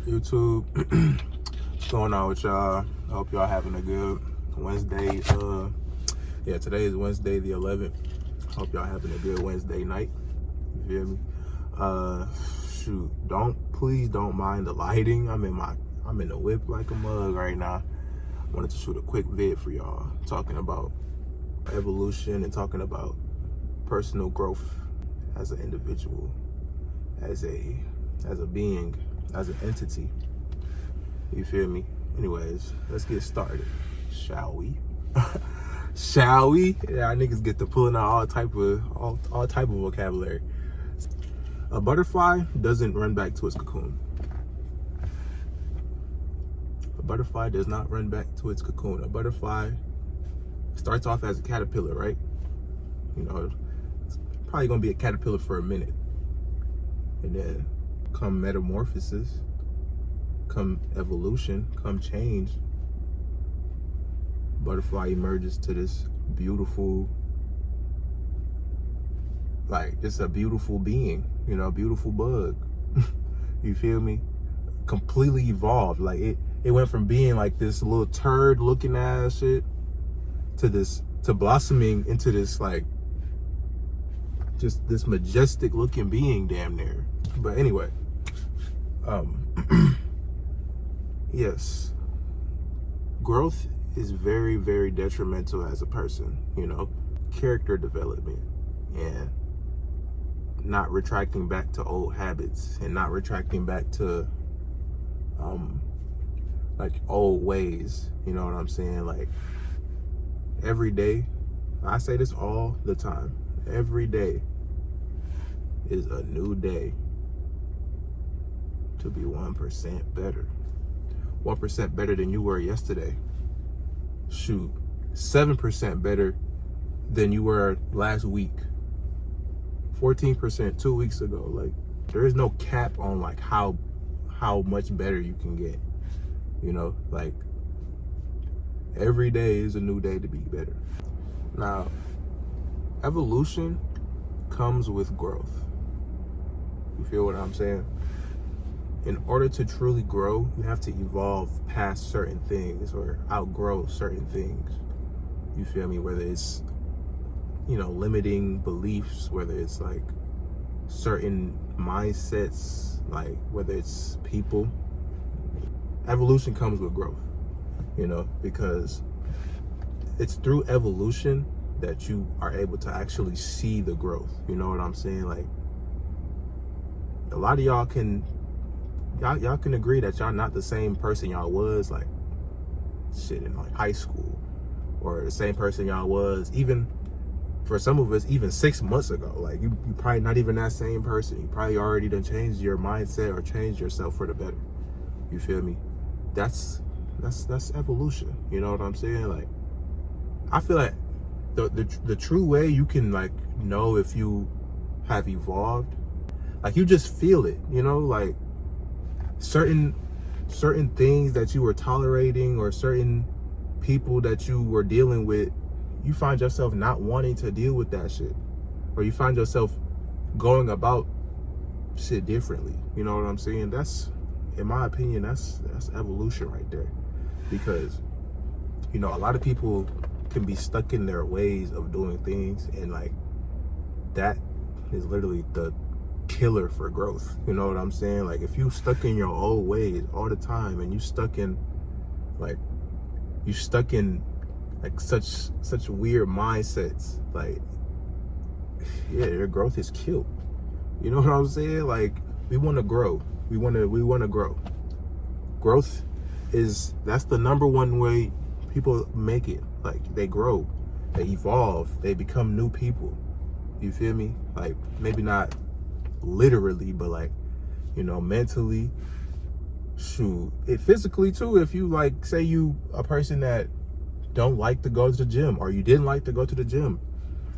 YouTube. What's going on with y'all? I hope y'all having a good Wednesday. Today is Wednesday the 11th. Hope y'all having a good Wednesday night. You feel me? Please don't mind the lighting. I'm in the whip like a mug right now. I wanted to shoot a quick vid for y'all talking about evolution and talking about personal growth as an individual, as a being, as an entity. You feel me? Anyways, let's get started, shall we? Shall we? Yeah, niggas get to pulling out all type of vocabulary. A butterfly doesn't run back to its cocoon. A butterfly does not run back to its cocoon. A butterfly starts off as a caterpillar, right? You know, it's probably gonna be a caterpillar for a minute. And then come metamorphosis, come evolution, come change, butterfly emerges to this beautiful, like just a beautiful being, you know, a beautiful bug. You feel me? Completely evolved. Like it went from being like this little turd looking ass shit to blossoming into this like just this majestic looking being damn near. But anyway, yes, growth is very, very detrimental as a person, you know, character development and not retracting back to old habits and not retracting back to like old ways, you know what I'm saying? Like every day, I say this all the time, every day is a new day to be 1% better. 1% better than you were yesterday. Shoot, 7% better than you were last week. 14% 2 weeks ago. Like, there is no cap on like how much better you can get. You know, like every day is a new day to be better. Now, evolution comes with growth. You feel what I'm saying? In order to truly grow, you have to evolve past certain things or outgrow certain things. You feel me? Whether it's, you know, limiting beliefs, whether it's like certain mindsets, like whether it's people. Evolution comes with growth, you know, because it's through evolution that you are able to actually see the growth. You know what I'm saying? Like, a lot of y'all can agree that y'all not the same person y'all was like shit in like high school, or the same person y'all was even for some of us even 6 months ago. Like you probably not even that same person. You probably already done changed your mindset or changed yourself for the better. You feel me? That's evolution. You know what I'm saying? Like, I feel like the true way you can like know if you have evolved, like you just feel it, you know, like certain things that you were tolerating or certain people that you were dealing with, you find yourself not wanting to deal with that shit, or you find yourself going about shit differently. You know what I'm saying? That's, in my opinion, that's evolution right there. Because, you know, a lot of people can be stuck in their ways of doing things, and like that is literally the killer for growth. You know what I'm saying? Like, if you stuck in your old ways all the time and you stuck in like such weird mindsets, like, yeah, your growth is killed. You know what I'm saying? Like, we want to grow. We want to grow. Growth that's the number one way people make it. Like, they grow, they evolve, they become new people. You feel me? Like, maybe not literally, but like, you know, mentally. Shoot, it physically too. If you like, say you a person that don't like to go to the gym, or you didn't like to go to the gym,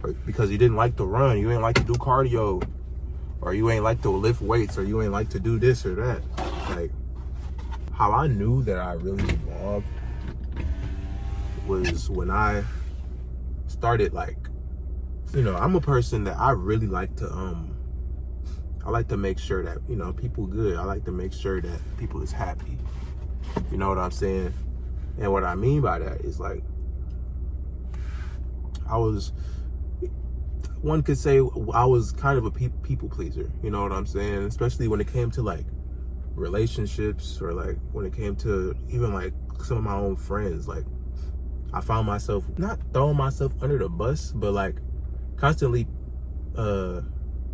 or because you didn't like to run, you ain't like to do cardio, or you ain't like to lift weights, or you ain't like to do this or that. Like, how I knew that I really evolved was when I started, like, you know, I'm a person that I really like to I like to make sure that, you know, people good. I like to make sure that people is happy. You know what I'm saying? And what I mean by that is like, one could say I was kind of a people pleaser. You know what I'm saying? Especially when it came to like relationships, or like when it came to even like some of my own friends. Like, I found myself not throwing myself under the bus, but like constantly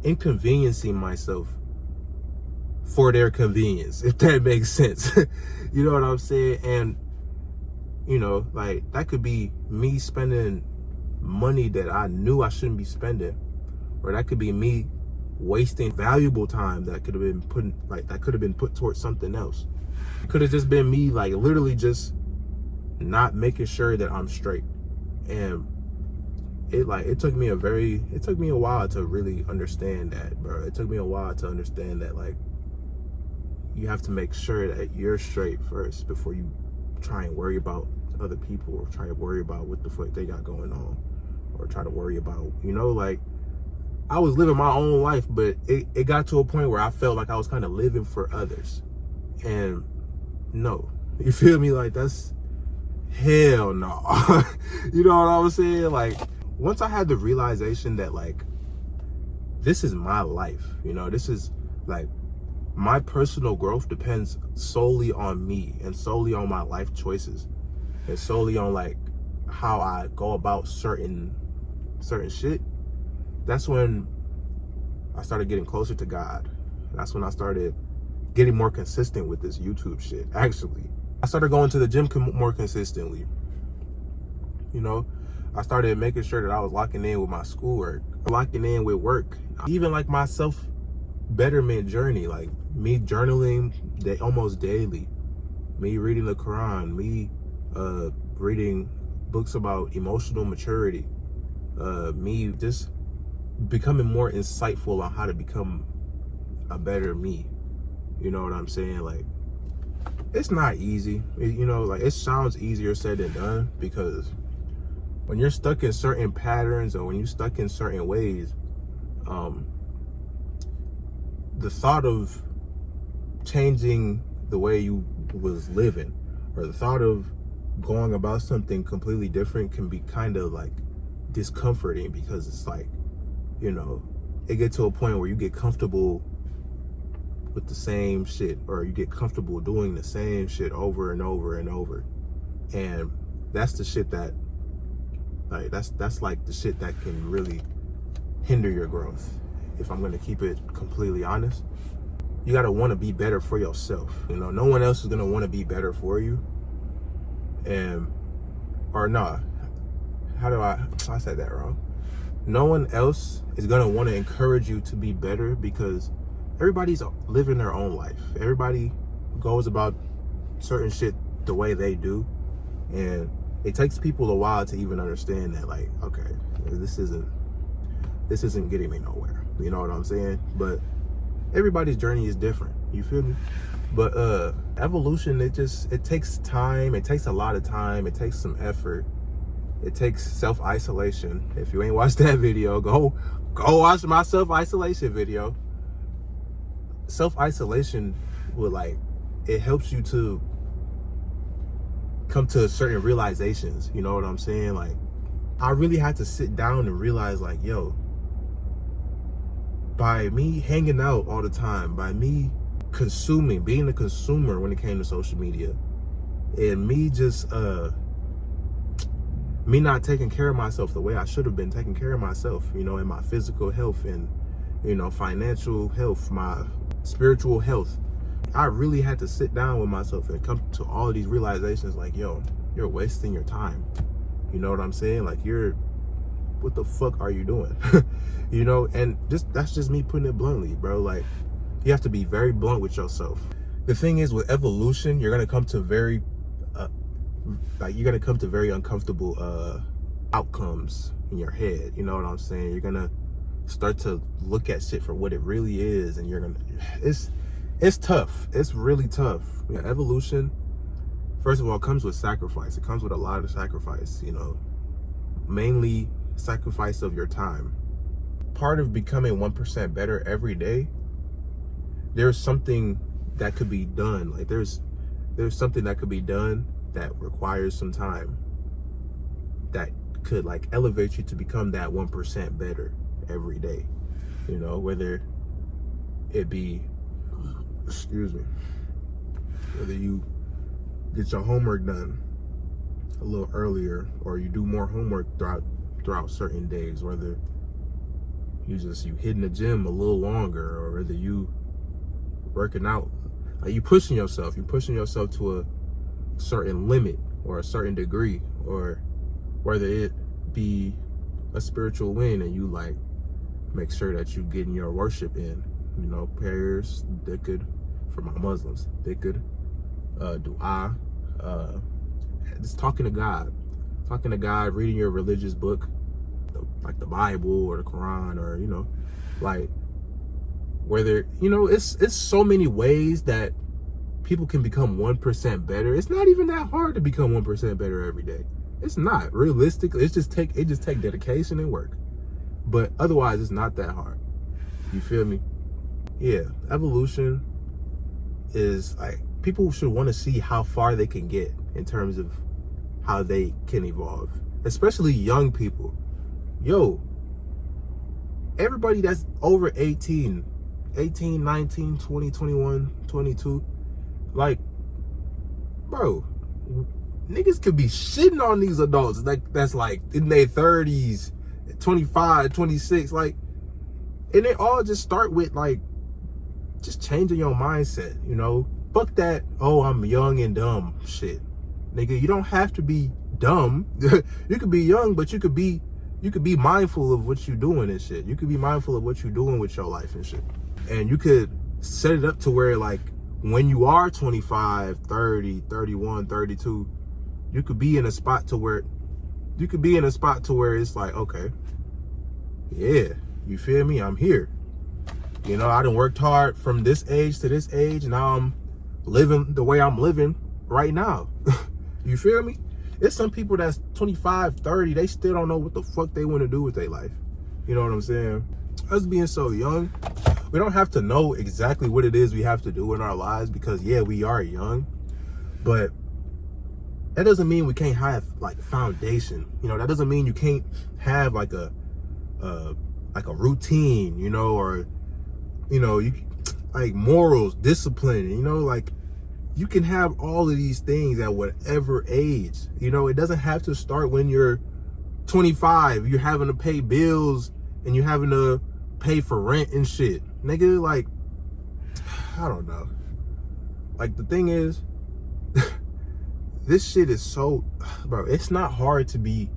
inconveniencing myself for their convenience, if that makes sense. You know what I'm saying? And, you know, like, that could be me spending money that I knew I shouldn't be spending, or that could be me wasting valuable time that could have been put towards something else. It could have just been me, like, literally just not making sure that I'm straight. And it took me a while to really understand that, bro. It took me a while to understand that, like, you have to make sure that you're straight first before you try and worry about other people, or try to worry about what the fuck they got going on, or try to worry about, you know, like, I was living my own life, but it got to a point where I felt like I was kind of living for others. And no, you feel me? Like, that's hell no. You know what I was saying? Like, once I had the realization that, like, this is my life, you know, this is like, my personal growth depends solely on me, and solely on my life choices, and solely on like how I go about certain shit. That's when I started getting closer to God. That's when I started getting more consistent with this YouTube shit. Actually, I started going to the gym more consistently. You know, I started making sure that I was locking in with my schoolwork, locking in with work, even like my self-betterment journey, like me journaling almost daily, me reading the Quran, me reading books about emotional maturity, me just becoming more insightful on how to become a better me. You know what I'm saying? Like, it's not easy. You know, like, it sounds easier said than done, because when you're stuck in certain patterns, or when you're stuck in certain ways, the thought of changing the way you was living, or the thought of going about something completely different, can be kind of like discomforting, because it's like, you know, it gets to a point where you get comfortable with the same shit, or you get comfortable doing the same shit over and over and over. And that's the shit that, like, that's like the shit that can really hinder your growth. If I'm gonna keep it completely honest, you gotta want to be better for yourself. You know, no one else is gonna want to be better for you. I said that wrong. No one else is gonna want to encourage you to be better, because everybody's living their own life. Everybody goes about certain shit the way they do, and it takes people a while to even understand that, like, okay, this isn't getting me nowhere. You know what I'm saying? But everybody's journey is different. You feel me? But evolution, it takes time. It takes a lot of time. It takes some effort. It takes self-isolation. If you ain't watched that video, go watch my self-isolation video. Self-isolation will, like, it helps you to come to certain realizations. You know what I'm saying? Like, I really had to sit down and realize, like, yo, by me hanging out all the time, by me consuming, being a consumer when it came to social media, and me just me not taking care of myself the way I should have been taking care of myself, you know, in my physical health, and, you know, financial health, my spiritual health. I really had to sit down with myself and come to all of these realizations, like, yo, you're wasting your time. You know what I'm saying? Like, what the fuck are you doing? You know, and that's just me putting it bluntly, bro. Like, you have to be very blunt with yourself. The thing is, with evolution, you're gonna come to very uncomfortable outcomes in your head. You know what I'm saying? You're gonna start to look at shit for what it really is, and it's tough. It's really tough. You know, evolution, first of all, comes with sacrifice. It comes with a lot of sacrifice, you know, mainly sacrifice of your time. Part of becoming 1% better every day there's something that could be done. Like there's something that could be done that requires some time, that could like elevate you to become that 1% better every day. You know, whether it be, excuse me, whether you get your homework done a little earlier, or you do more homework throughout certain days, whether you hitting the gym a little longer, or whether you working out, like you pushing yourself to a certain limit or a certain degree, or whether it be a spiritual win and you like make sure that you getting your worship in, you know, prayers, dhikr for my Muslims, dhikr, dua, just talking to God, reading your religious book, like the Bible or the Quran, or, you know, like whether, you know, it's so many ways that people can become 1% better. It's not even that hard to become 1% better every day. It's not. Realistically, it just take dedication and work. But otherwise, it's not that hard. You feel me? Yeah, evolution is like, people should want to see how far they can get in terms of how they can evolve, especially young people. Yo, everybody that's over 18, 19, 20, 21, 22, like, bro, niggas could be shitting on these adults that's like in their 30s, 25, 26, like, and they all just start with like just changing your mindset, you know? Fuck that, oh, I'm young and dumb shit. Nigga, you don't have to be dumb. You could be young, but you could be mindful of what you're doing and shit. You could be mindful of what you're doing with your life and shit. And you could set it up to where, like, when you are 25, 30, 31, 32, you could be in a spot to where it's like, okay, yeah, you feel me? I'm here. You know, I done worked hard from this age to this age, and now I'm living the way I'm living right now. You feel me? It's some people that's 25, 30, they still don't know what the fuck they want to do with their life. You know what I'm saying? Us being so young, we don't have to know exactly what it is we have to do in our lives, because yeah, we are young, but that doesn't mean we can't have like foundation. You know, that doesn't mean you can't have like a routine, you know, or, you know, you like morals, discipline, you know, like you can have all of these things at whatever age. You know, it doesn't have to start when you're 25, you're having to pay bills and you're having to pay for rent and shit. Nigga, like, I don't know. Like, the thing is, this shit is so, bro, it's not hard to be,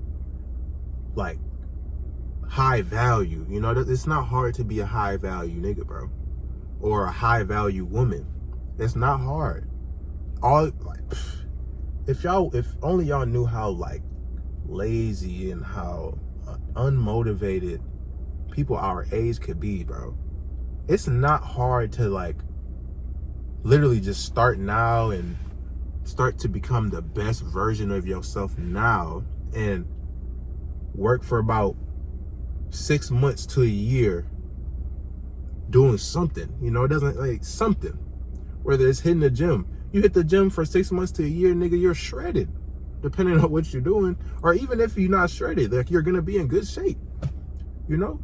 like, high value. You know, it's not hard to be a high value nigga, bro. Or a high value woman. It's not hard. All, like, if only y'all knew how, like, lazy and how unmotivated people our age could be, bro. It's not hard to, like, literally just start now and start to become the best version of yourself now, and work for about 6 months to a year doing something. You know, it doesn't, like, something, whether it's hitting the gym. You hit the gym for 6 months to a year, nigga, you're shredded, depending on what you're doing. Or even if you're not shredded, like, you're gonna be in good shape, you know?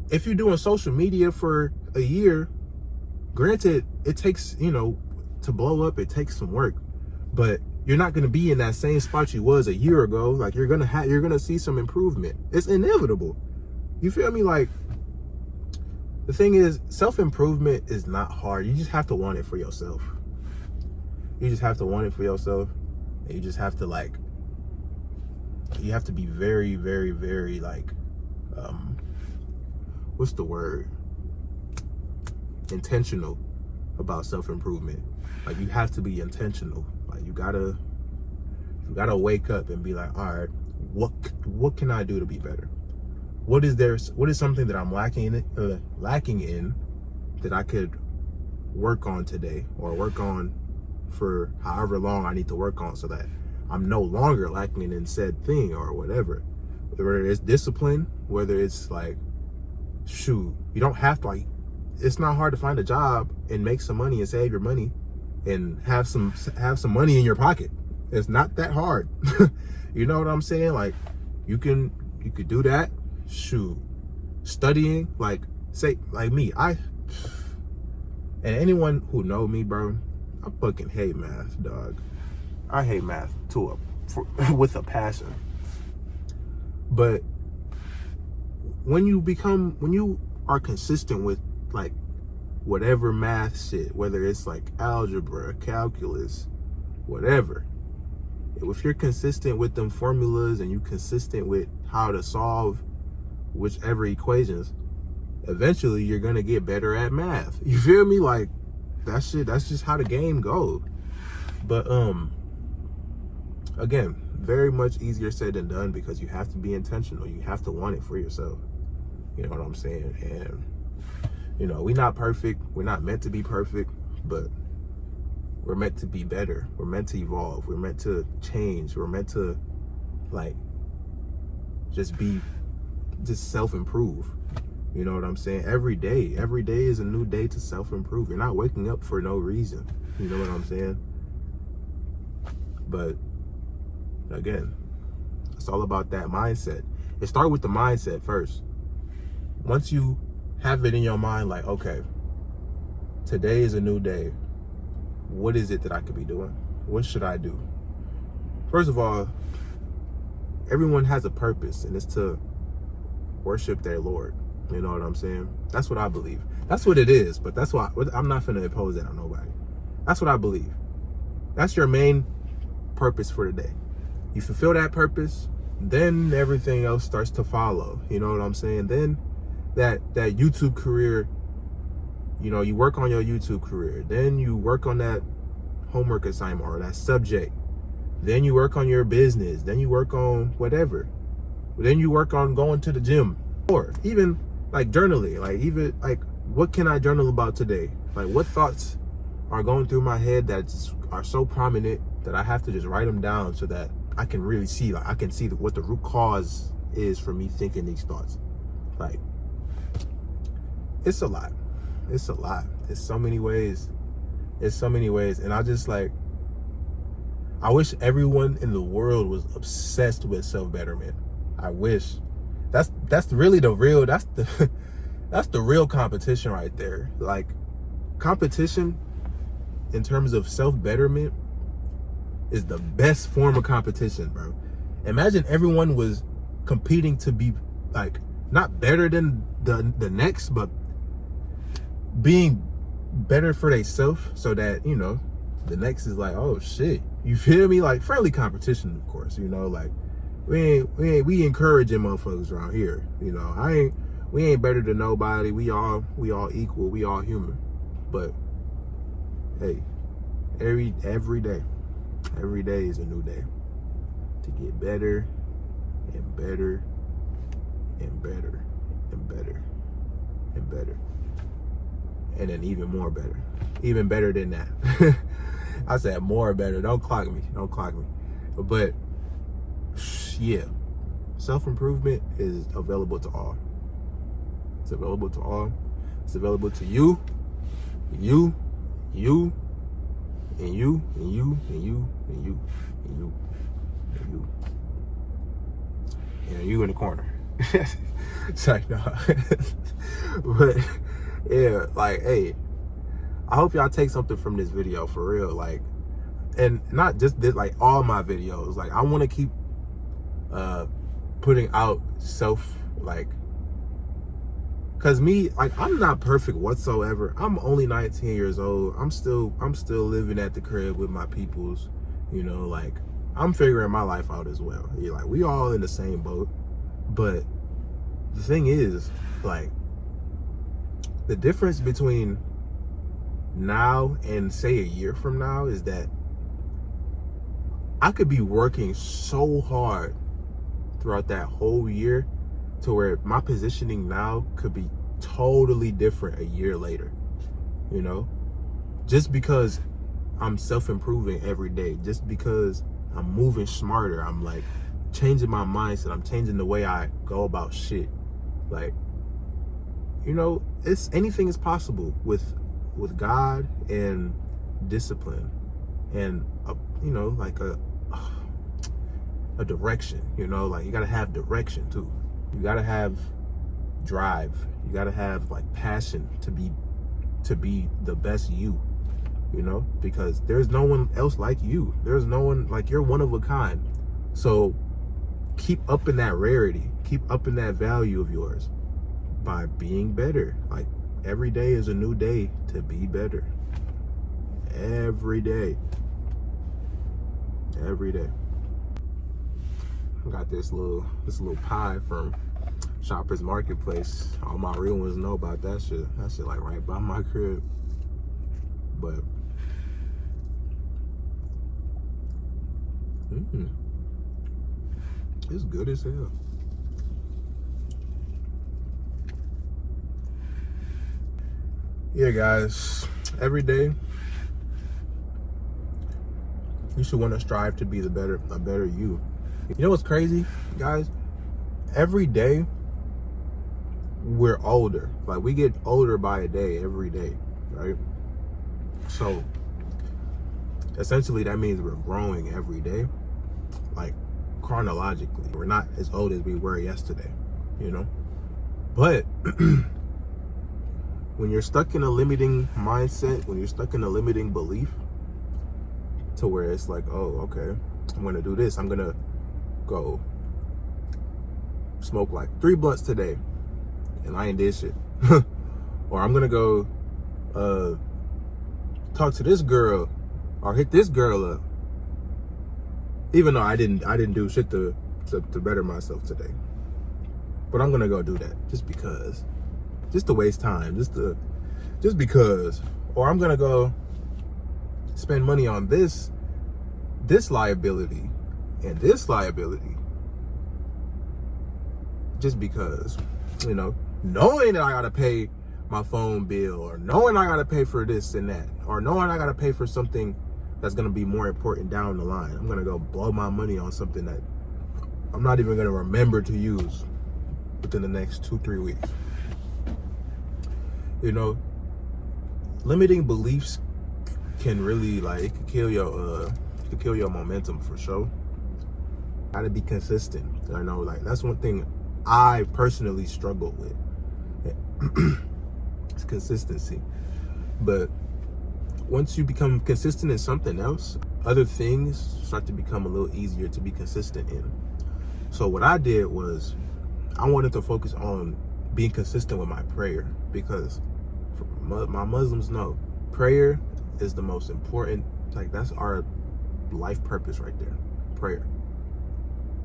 If you're doing social media for a year, granted, it takes, you know, to blow up, it takes some work, but you're not gonna be in that same spot you was a year ago. Like, you're gonna see some improvement. It's inevitable. You feel me? Like, the thing is, self-improvement is not hard. You just have to want it for yourself. You just have to want it for yourself. And you just have to, like, you have to be very, very, very, like, what's the word? Intentional about self-improvement. Like, you have to be intentional. Like, you gotta wake up and be like, all right, what can I do to be better? What is something that I'm lacking in that I could work on today, or work on for however long I need to work on, so that I'm no longer lacking in said thing or whatever. Whether it's discipline, whether it's like, shoot, you don't have to, like, it's not hard to find a job and make some money and save your money and have some money in your pocket. It's not that hard. You know what I'm saying? Like, you could do that. Shoot, studying, like, say, like me, and anyone who know me, bro, I fucking hate math, dog. I hate math with a passion. But when you are consistent with, like, whatever math shit, whether it's like algebra, calculus, whatever, if you're consistent with them formulas and you consistent with how to solve whichever equations, eventually you're gonna get better at math. You feel me? Like, that's just how the game goes. But again, very much easier said than done, because you have to be intentional. You have to want it for yourself. You know what I'm saying? And, you know, we're not perfect. We're not meant to be perfect, but we're meant to be better. We're meant to evolve. We're meant to change. We're meant to, like, just self-improve. You know what I'm saying? Every day is a new day to self-improve. You're not waking up for no reason. You know what I'm saying? But again, it's all about that mindset. It starts with the mindset first. Once you have it in your mind, like, okay, today is a new day. What is it that I could be doing? What should I do? First of all, everyone has a purpose, and it's to worship their Lord. You know what I'm saying? That's what I believe. That's what it is, but that's why I'm not finna impose that on nobody. That's what I believe. That's your main purpose for the day. You fulfill that purpose, then everything else starts to follow. You know what I'm saying? Then that YouTube career, you know, you work on your YouTube career. Then you work on that homework assignment or that subject. Then you work on your business. Then you work on whatever. Then you work on going to the gym. Or even like journaling. Like, even like, what can I journal about today? Like, what thoughts are going through my head that are so prominent that I have to just write them down so that I can really see, like, I can see what the root cause is for me thinking these thoughts. Like, it's a lot. It's a lot. It's so many ways. It's so many ways. And I just, like, I wish everyone in the world was obsessed with self-betterment. I wish. That's really the real, that's the real competition right there. Like, competition in terms of self-betterment is the best form of competition, bro. Imagine everyone was competing to be, like, not better than the next, but being better for themselves, so that, you know, the next is like, oh shit, you feel me? Like, friendly competition, of course, you know, like, we encouraging motherfuckers around here, you know. We ain't better than nobody. We all equal. We all human. But hey, every day is a new day to get better and better and better and better and better, and then even more better, even better than that. I said more better. Don't clock me. But yeah, self-improvement is available to all. It's available to all. It's available to you, and you, and you, and you, and you, and you, and you, and you, and you in the corner. It's like, no. But yeah, like, hey, I hope y'all take something from this video, for real. Like, and not just this, like, all my videos. Like, I want to keep putting out like, cause me, like, I'm not perfect whatsoever. I'm only 19 years old. I'm still living at the crib with my peoples, you know. Like, I'm figuring my life out as well. You're like, we all in the same boat. But the thing is, like, the difference between now and say a year from now is that I could be working so hard throughout that whole year to where my positioning now could be totally different a year later, you know, just because I'm self-improving every day, just because I'm moving smarter. I'm, like, changing my mindset. I'm changing the way I go about shit. Like, you know, it's anything is possible with God and discipline and you know, like a direction. You know, like you gotta have direction too. You gotta have drive. You gotta have like passion to be the best you. You know, because there's no one else like you. There's no one, like, you're one of a kind. So keep up in that rarity, keep up in that value of yours by being better. Like, every day is a new day to be better. Every day. I got this little pie from Shoppers Marketplace. All my real ones know about that shit. That shit like right by my crib. But it's good as hell. Yeah, guys, every day you should want to strive to be a better you. You know what's crazy, guys? Every day we're older. Like, we get older by a day every day, right? So essentially that means we're growing every day. Like, chronologically, we're not as old as we were yesterday, you know? But when you're stuck in a limiting mindset, when you're stuck in a limiting belief to where it's like, oh, okay, I'm gonna do this, I'm gonna go smoke like 3 blunts today and I ain't did shit. Or I'm gonna go talk to this girl or hit this girl up, even though I didn't do shit to better myself today. But I'm gonna go do that just because, just to waste time, just because. Or I'm gonna go spend money on this liability and this liability just because, you know, knowing that I gotta pay my phone bill, or knowing I gotta pay for this and that, or knowing I gotta pay for something that's gonna be more important down the line. I'm gonna go blow my money on something that I'm not even gonna remember to use within the next 2-3 weeks. You know, limiting beliefs can really, like, it could kill your momentum for sure. Gotta be consistent. I know, like, that's one thing I personally struggle with. It's consistency. But once you become consistent in something else, other things start to become a little easier to be consistent in. So what I did was, I wanted to focus on being consistent with my prayer, because my Muslims know prayer is the most important. Like, that's our life purpose right there, prayer.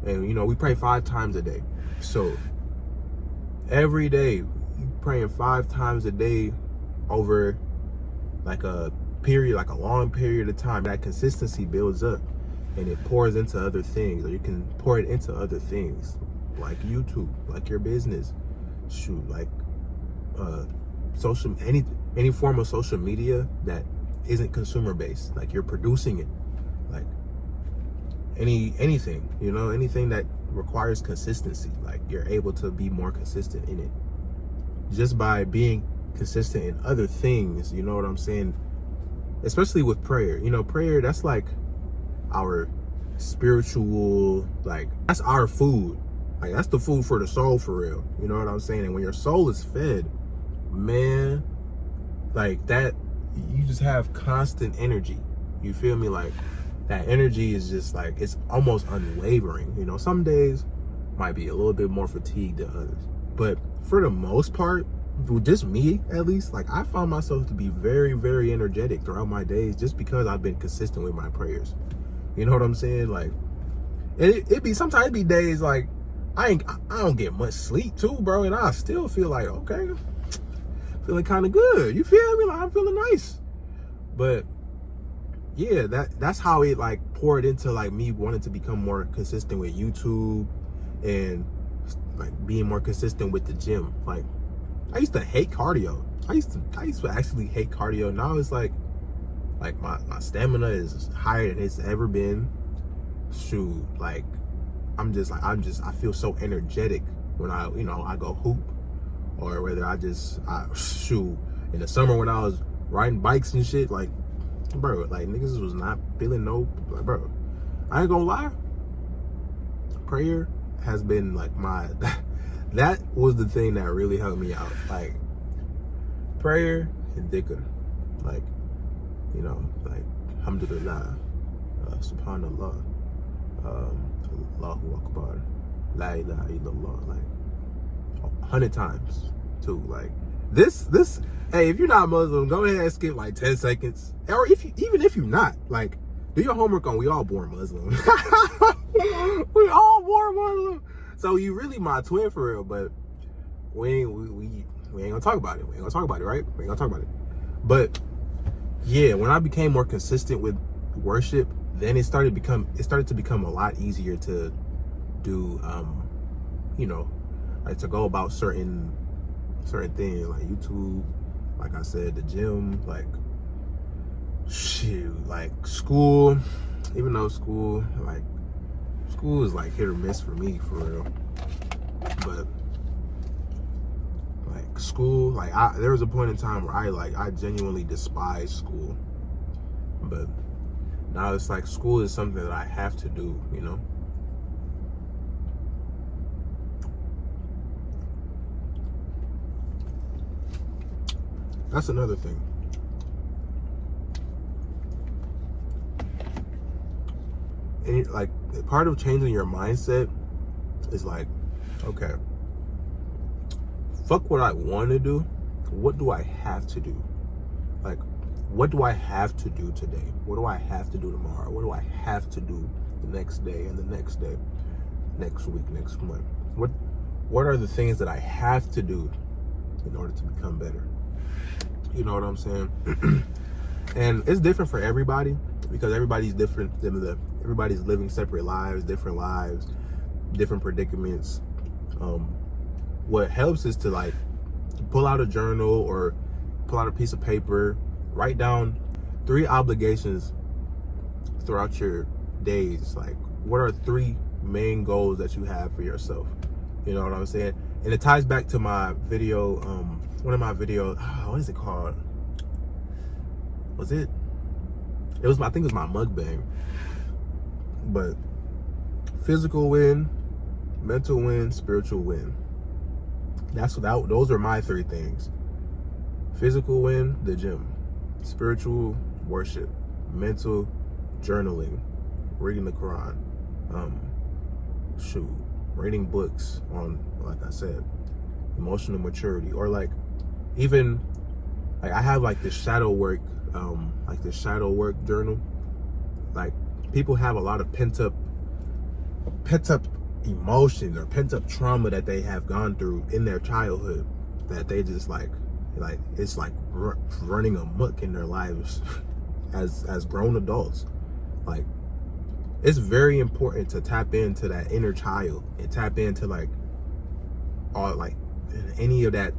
And, you know, we pray 5 times a day. So every day you praying 5 times a day over like a period, like a long period of time. That consistency builds up and it pours into other things, or you can pour it into other things like YouTube, like your business, shoot, like social, any form of social media that isn't consumer based. Like, you're producing it, like anything, you know, anything that requires consistency. Like, you're able to be more consistent in it just by being consistent in other things. You know what I'm saying? Especially with prayer. You know, prayer, that's like our spiritual, like, that's our food. Like, that's the food for the soul, for real. You know what I'm saying? And when your soul is fed, man, like, that, you just have constant energy. You feel me? Like, that energy is just like, it's almost unwavering. You know, some days might be a little bit more fatigued than others, but for the most part, just me at least, like, I found myself to be very, very energetic throughout my days just because I've been consistent with my prayers. You know what I'm saying? Like, it be sometimes it be days like I don't get much sleep too, bro, and I still feel like, okay, feeling kind of good. You feel me? Like, I'm feeling nice. But yeah, that's how it like poured into like me wanting to become more consistent with YouTube and like being more consistent with the gym. Like, I used to hate cardio. I used to actually hate cardio. Now it's like my stamina is higher than it's ever been. Shoot, like, I feel so energetic when I go hoop, or whether I shoot in the summer when I was riding bikes and shit, like, bro, like niggas was not feeling like, bro, I ain't gonna lie, prayer has been like that was the thing that really helped me out, like prayer and dhikr, like, you know, like alhamdulillah, subhanallah, Allahu Akbar, la ilaha illallah, like 100 times too. Like this hey, if you're not Muslim, go ahead and skip like 10 seconds, or even if you're not, like, do your homework on we all born Muslim. We all born Muslim, so you really my twin for real. But we ain't gonna talk about it. We ain't gonna talk about it, right? We ain't gonna talk about it. But yeah, when I became more consistent with worship, then it started to become a lot easier to do, you know, like to go about certain things, like YouTube, like I said, the gym, like shoot, like school. Even though school is like hit or miss for me, for real. But like school, like there was a point in time where I genuinely despised school. But now it's like school is something that I have to do, you know? That's another thing. And like part of changing your mindset is like, okay, fuck what I want to do. What do I have to do? Like, what do I have to do today? What do I have to do tomorrow? What do I have to do the next day and the next day, next week, next month? What are the things that I have to do in order to become better? You know what I'm saying? And it's different for everybody, because everybody's different. Everybody's living separate lives, different predicaments. What helps is to like pull out a journal or pull out a piece of paper, write down 3 obligations throughout your days. Like, what are 3 main goals that you have for yourself? You know what I'm saying? And it ties back to my video, one of my videos, what is it called? I think it was my mukbang. But physical win, mental win, spiritual win. Those are my 3 things. Physical win, the gym. Spiritual, worship. Mental, journaling. Reading the Quran. Reading books on, like I said, emotional maturity. Or like, even, like I have like this shadow work journal. Like, people have a lot of pent up emotions or pent up trauma that they have gone through in their childhood, that they just like it's like running amok in their lives as grown adults. Like, it's very important to tap into that inner child and tap into like all like any of that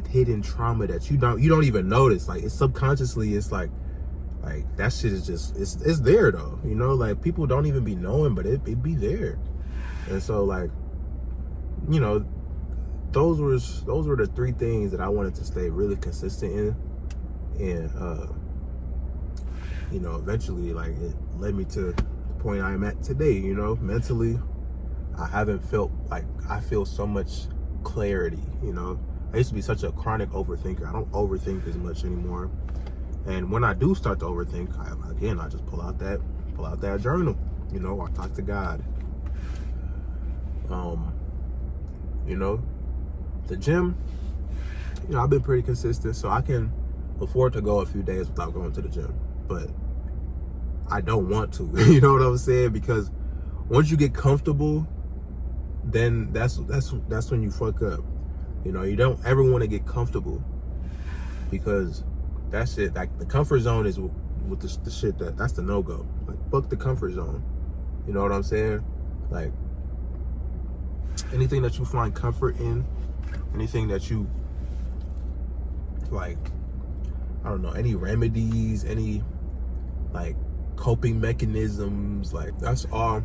hidden trauma that you don't even notice. Like, it's subconsciously, it's like that shit is just it's there though, you know? Like, people don't even be knowing, but it be there. And so, like, you know, those were the 3 things that I wanted to stay really consistent in. And you know, eventually, like, it led me to the point I am at today. You know, mentally, I haven't felt like I feel so much clarity. You know, I used to be such a chronic overthinker. I don't overthink as much anymore. And when I do start to overthink, I just pull out that journal. You know, I talk to God. You know, the gym, you know, I've been pretty consistent, so I can afford to go a few days without going to the gym. But I don't want to. You know what I'm saying? Because once you get comfortable, then that's when you fuck up. You know, you don't ever want to get comfortable, because that's it. Like, the comfort zone is with the shit that's the no-go. Like, fuck the comfort zone. You know what I'm saying? Like, anything that you find comfort in, anything that you like, I don't know, any remedies, any like coping mechanisms, like, that's all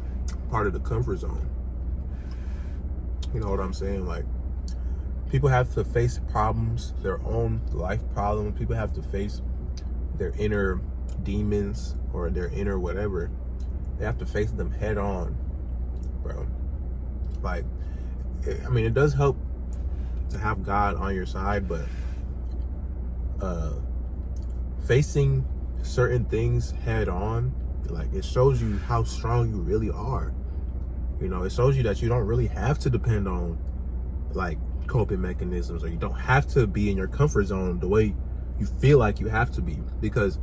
part of the comfort zone. You know what I'm saying? Like, People have to face problems, their own life problems. People have to face their inner demons or their inner whatever. They have to face them head on, bro. Like, I mean, it does help to have God on your side, but facing certain things head on, like, it shows you how strong you really are. You know, it shows you that you don't really have to depend on like coping mechanisms, or you don't have to be in your comfort zone the way you feel like you have to be. Because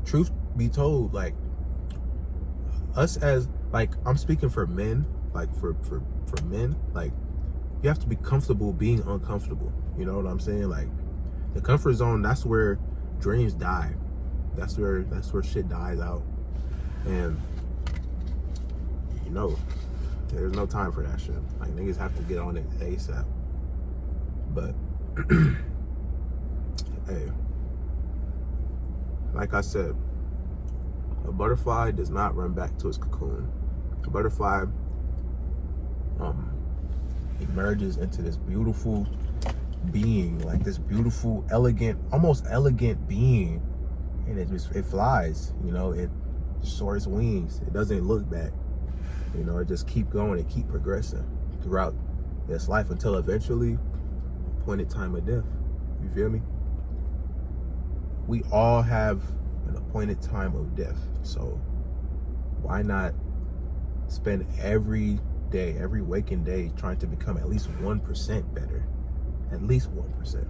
truth be told, like, us as, like, I'm speaking for men, like for men, like, you have to be comfortable being uncomfortable. You know what I'm saying? Like, the comfort zone, that's where dreams die. That's where shit dies out. And you know, there's no time for that shit. Like, niggas have to get on it ASAP. But hey, like I said, a butterfly does not run back to its cocoon. A butterfly emerges into this beautiful being, like this beautiful, elegant, almost elegant being, and it flies. You know, it soars wings. It doesn't look back. You know, it just keep going and keep progressing throughout its life until eventually appointed time of death. You feel me? We all have an appointed time of death. So why not spend every day, every waking day, trying to become at least 1% better? At least 1%.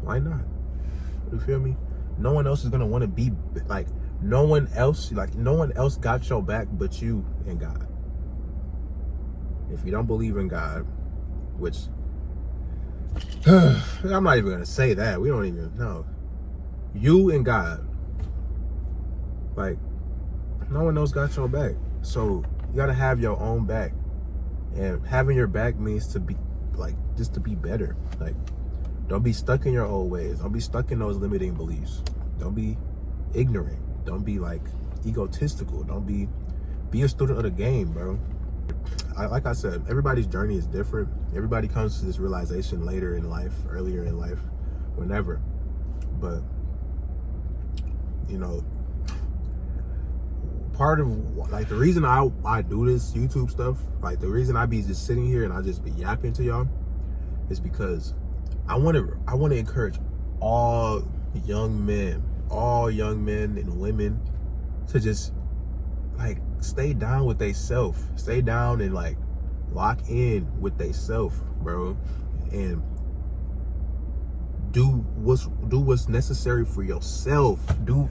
Why not? You feel me? No one else is gonna want to be like, no one else got your back but you and God. If you don't believe in God, which I'm not even gonna say that. We don't even know. You and God. Like, no one else got your back. So you gotta have your own back. And having your back means to be, like, just to be better. Like, don't be stuck in your old ways. Don't be stuck in those limiting beliefs. Don't be ignorant. Don't be, like, egotistical. Don't be a student of the game, bro. Like I said, everybody's journey is different. Everybody comes to this realization later in life, earlier in life, whenever. But, you know, part of, like, the reason I do this YouTube stuff, like, the reason I be just sitting here and I just be yapping to y'all is because I want to encourage all young men and women to just, like, stay down with they self, stay down and, like, lock in with they self, bro, and do what's necessary for yourself.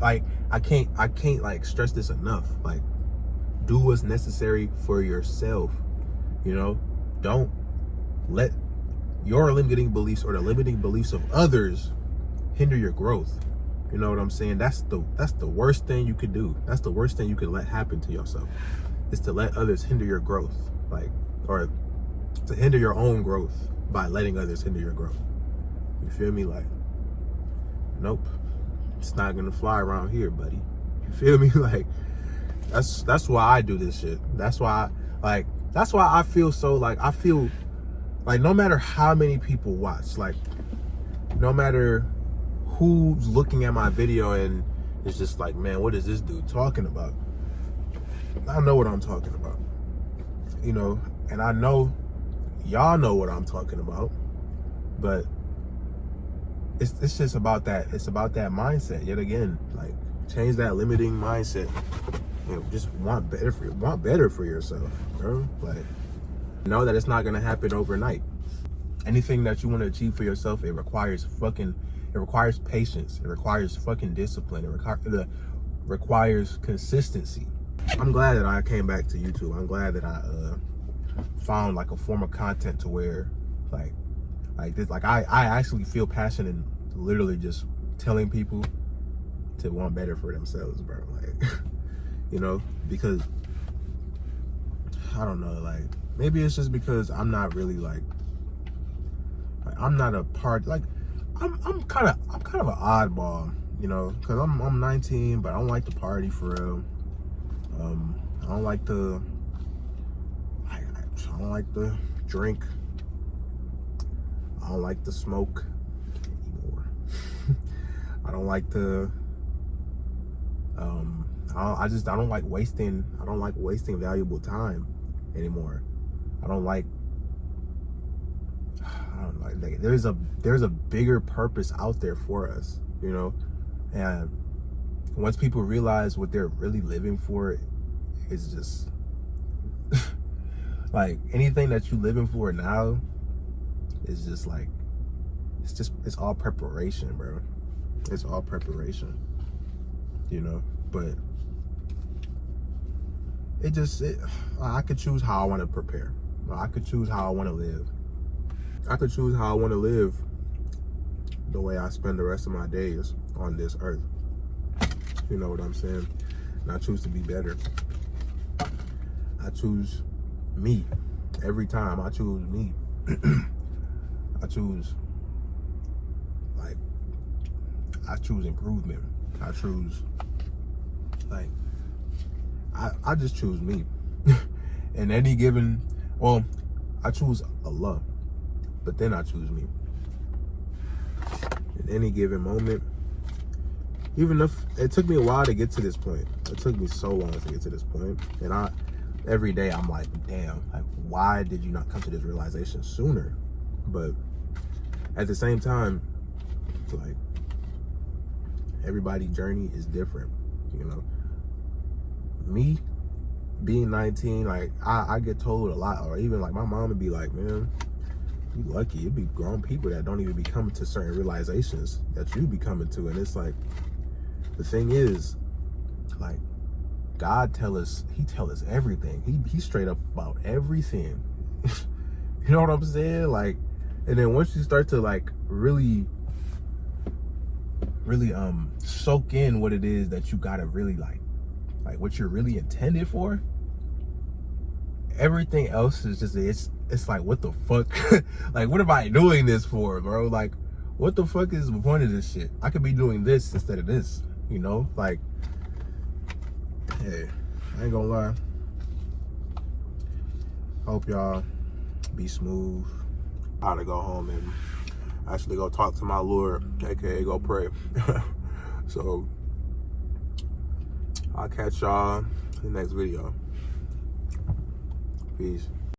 I can't like stress this enough. Like, do what's necessary for yourself. You know, don't let your limiting beliefs or the limiting beliefs of others hinder your growth. You know what I'm saying? That's the worst thing you could do. That's the worst thing you could let happen to yourself, is to let others hinder your growth, like, or to hinder your own growth by letting others hinder your growth. You feel me? Like, nope, it's not gonna fly around here, buddy. You feel me? Like, that's why I do this shit. That's why I feel so, like, I feel like no matter how many people watch, like, no matter who's looking at my video and it's just like, man, what is this dude talking about? I know what I'm talking about, you know, and I know y'all know what I'm talking about, but it's just about that. It's about that mindset yet again. Like, change that limiting mindset and just want better for yourself, bro. Like, know that it's not gonna happen overnight. Anything that you want to achieve for yourself, it requires patience. It requires fucking discipline. It requires consistency. I'm glad that I came back to YouTube. I'm glad that I found, like, a form of content to where, like this, like, I actually feel passionate in literally just telling people to want better for themselves, bro. Like, you know, because I don't know, like, maybe it's just because I'm not really like I'm not a part, like, I'm kind of an oddball, you know, because I'm 19, but I don't like to party for real. I don't like the drink. I don't like to smoke anymore. I don't like to. I don't like wasting. I don't like wasting valuable time anymore. I don't like. There's a bigger purpose out there for us, you know, and once people realize what they're really living for, it's just like anything that you living for now is just like it's all preparation, bro. It's all preparation, you know. But I could choose how I want to prepare. I could choose how I want to live. I could choose how I want to live the way I spend the rest of my days on this earth. You know what I'm saying? And I choose to be better. I choose me. Every time I choose me. I choose improvement. I choose I just choose me. In any given, I choose Allah, but then I choose me. In any given moment, even if it took me a while to get to this point, it took me so long to get to this point, and every day I'm like, damn, like, why did you not come to this realization sooner? But at the same time, like, everybody's journey is different, you know. Me being 19, like, I get told a lot, or even like my mom would be like, man, you lucky. It'd be grown people that don't even be coming to certain realizations that you be coming to. And it's like, the thing is, like, God tell us everything. He straight up about everything. You know what I'm saying? Like, and then once you start to like really soak in what it is that you gotta really like what you're really intended for, everything else is just it's like, what the fuck? Like, what am I doing this for, bro? Like, what the fuck is the point of this shit? I could be doing this instead of this, you know? Like, hey, I ain't gonna lie. Hope y'all be smooth. I gotta go home and actually go talk to my Lord, aka go pray. So I'll catch y'all in the next video. Peace.